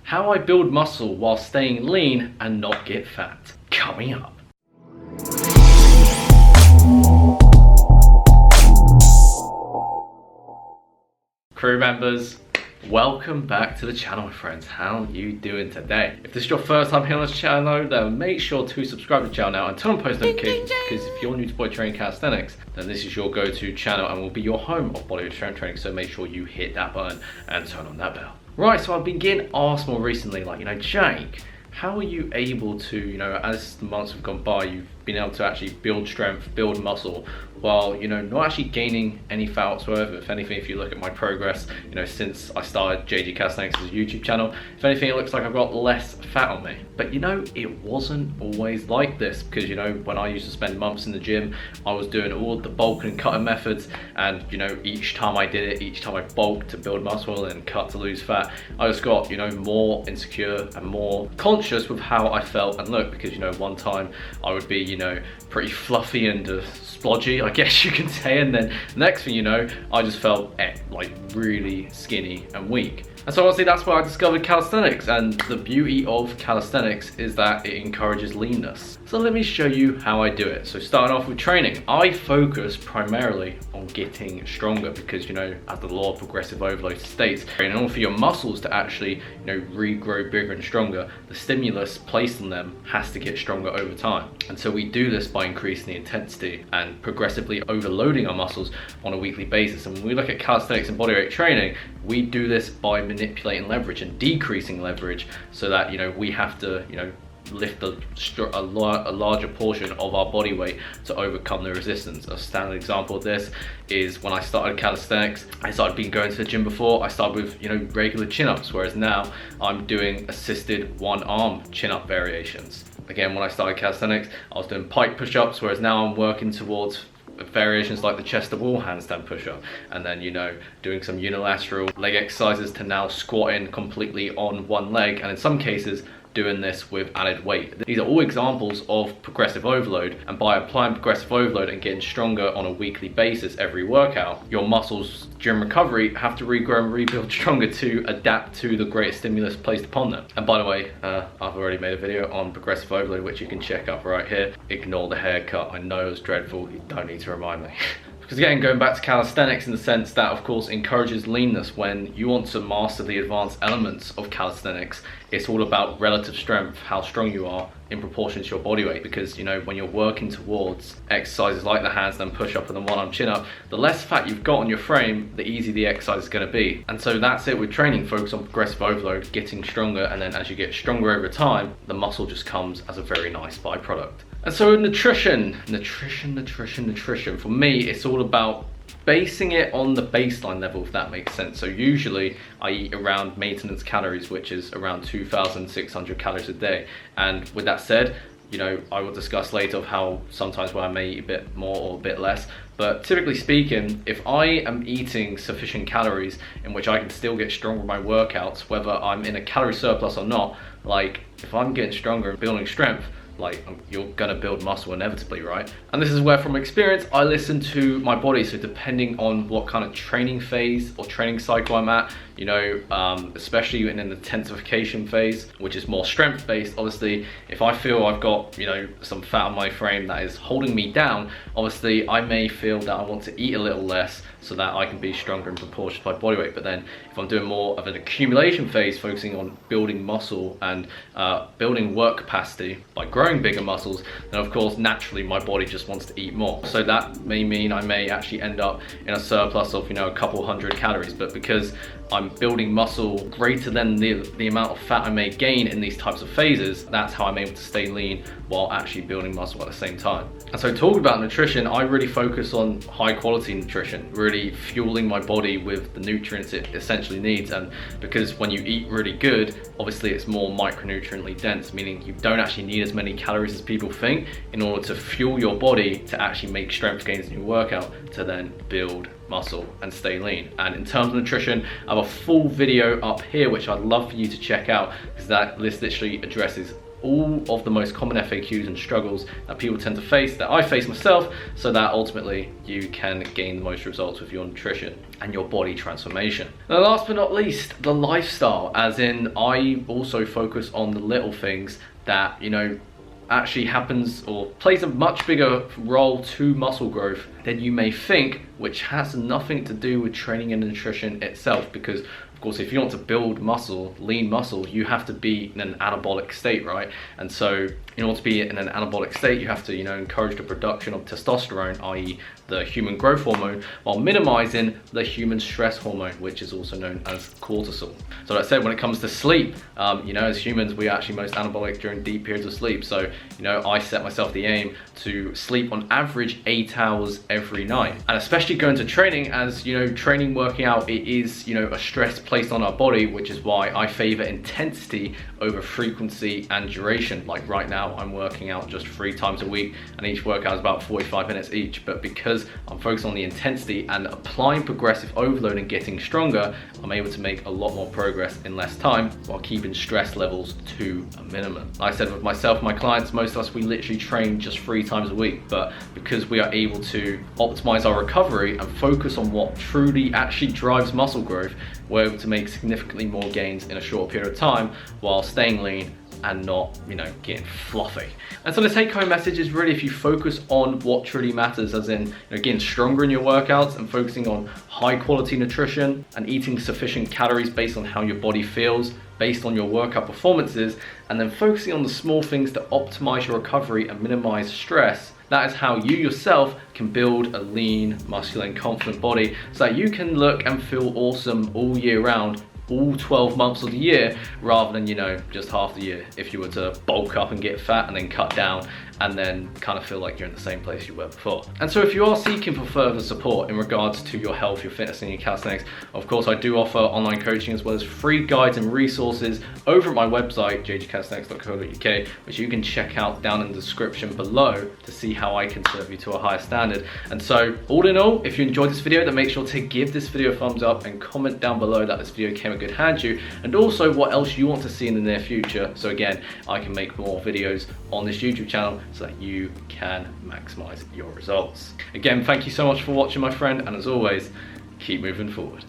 How I build muscle while staying lean and not get fat. Coming up. Crew members, welcome back to the channel, my friends. How are you doing today? If this is your first time here on this channel, then make sure to subscribe to the channel now and turn on post notifications, because if you're new to body training calisthenics, then this is your go-to channel and will be your home of body strength training. So make sure you hit that button and turn on that bell. Right, so I've been getting asked more recently, like, Jake, how are you able to, as the months have gone by, you've been able to actually build strength, build muscle, while, not actually gaining any fat whatsoever. If anything, if you look at my progress, since I started JG Calisthenics as a YouTube channel, if anything, it looks like I've got less fat on me. But it wasn't always like this, because when I used to spend months in the gym, I was doing all the bulk and cutting methods, and each time I did it, each time I bulked to build muscle and cut to lose fat, I just got more insecure and more conscious with how I felt and looked, because one time I would be pretty fluffy and splodgy, I guess you can say, and then next thing I just felt like really skinny and weak. And so honestly, that's why I discovered calisthenics, and the beauty of calisthenics is that it encourages leanness. So let me show you how I do it. So starting off with training, I focus primarily on getting stronger, because as the law of progressive overload states, in order for your muscles to actually regrow bigger and stronger, the stimulus placed on them has to get stronger over time. And so we do this by increasing the intensity and progressively overloading our muscles on a weekly basis. And when we look at calisthenics and bodyweight training, we do this by manipulating leverage and decreasing leverage, so that we have to lift a larger portion of our body weight to overcome the resistance. A standard example of this is when I started calisthenics. I started going to the gym before. I started with regular chin-ups, whereas now I'm doing assisted one-arm chin-up variations. Again, when I started calisthenics, I was doing pike push-ups, whereas now I'm working towards variations like the chest to wall handstand push-up, and then doing some unilateral leg exercises to now squatting completely on one leg, and in some cases doing this with added weight. These are all examples of progressive overload, and by applying progressive overload and getting stronger on a weekly basis every workout, your muscles during recovery have to regrow and rebuild stronger to adapt to the greatest stimulus placed upon them. And by the way, I've already made a video on progressive overload, which you can check out right here. Ignore the haircut, I know it was dreadful, you don't need to remind me. Because again, going back to calisthenics in the sense that, of course, encourages leanness. When you want to master the advanced elements of calisthenics, it's all about relative strength, how strong you are in proportion to your body weight. Because when you're working towards exercises like the handstand push-up and the one-arm chin-up, the less fat you've got on your frame, the easier the exercise is going to be. And so that's it with training. Focus on progressive overload, getting stronger, and then as you get stronger over time, the muscle just comes as a very nice byproduct. And so nutrition. For me, it's all about basing it on the baseline level, if that makes sense. So usually I eat around maintenance calories, which is around 2,600 calories a day. And with that said, I will discuss later of how sometimes where I may eat a bit more or a bit less. But typically speaking, if I am eating sufficient calories in which I can still get stronger in my workouts, whether I'm in a calorie surplus or not, like if I'm getting stronger and building strength, you're gonna build muscle inevitably, right? And this is where, from experience, I listen to my body. So depending on what kind of training phase or training cycle I'm at, especially in an intensification phase, which is more strength based, obviously, if I feel I've got, some fat on my frame that is holding me down, obviously I may feel that I want to eat a little less so that I can be stronger in proportion to my body weight. But then if I'm doing more of an accumulation phase, focusing on building muscle and building work capacity by growing bigger muscles, then of course naturally my body just wants to eat more. So that may mean I may actually end up in a surplus of a couple hundred calories, but because I'm building muscle greater than the amount of fat I may gain in these types of phases, that's how I'm able to stay lean while actually building muscle at the same time. And so talking about nutrition, I really focus on high quality nutrition, really fueling my body with the nutrients it essentially needs. And because when you eat really good, obviously it's more micronutriently dense, meaning you don't actually need as many calories as people think in order to fuel your body to actually make strength gains in your workout to then build muscle and stay lean. And in terms of nutrition, I have a full video up here which I'd love for you to check out, because this literally addresses all of the most common FAQs and struggles that people tend to face, that I face myself, so that ultimately you can gain the most results with your nutrition and your body transformation. And last but not least, the lifestyle, as in I also focus on the little things that, you know, actually happens or plays a much bigger role to muscle growth than you may think, which has nothing to do with training and nutrition itself. Because of course, if you want to build muscle, lean muscle, you have to be in an anabolic state, right? And so in order to be in an anabolic state, you have to, you know, encourage the production of testosterone, i.e. the human growth hormone, while minimizing the human stress hormone, which is also known as cortisol. So that said, when it comes to sleep, you know, as humans, we are actually most anabolic during deep periods of sleep. So, you know, I set myself the aim to sleep on average 8 hours every night. And especially going to training, as you know, training, working out, it is, you know, a stress placed on our body, which is why I favor intensity over frequency and duration. Like right now, I'm working out just 3 times a week, and each workout is about 45 minutes each. But because I'm focused on the intensity and applying progressive overload and getting stronger, I'm able to make a lot more progress in less time while keeping stress levels to a minimum. Like I said, with myself, my clients, most of us, we literally train just 3 times a week. But because we are able to optimize our recovery and focus on what truly actually drives muscle growth, we're able to make significantly more gains in a short period of time while staying lean and not, you know, getting fluffy. And so the take-home message is really, if you focus on what truly matters, as in, you know, getting stronger in your workouts and focusing on high quality nutrition and eating sufficient calories based on how your body feels, based on your workout performances, and then focusing on the small things to optimize your recovery and minimize stress, that is how you yourself can build a lean, muscular, and confident body, so that you can look and feel awesome all year round, all 12 months of the year, rather than, you know, just half the year if you were to bulk up and get fat and then cut down and then kind of feel like you're in the same place you were before. And so if you are seeking for further support in regards to your health, your fitness, and your calisthenics, of course I do offer online coaching as well as free guides and resources over at my website, jgcalisthenics.co.uk, which you can check out down in the description below to see how I can serve you to a higher standard. And so all in all, if you enjoyed this video, then make sure to give this video a thumbs up and comment down below that this video came a good hand to you, and also what else you want to see in the near future, so again I can make more videos on this YouTube channel so that you can maximize your results. Again, thank you so much for watching, my friend, and as always, keep moving forward.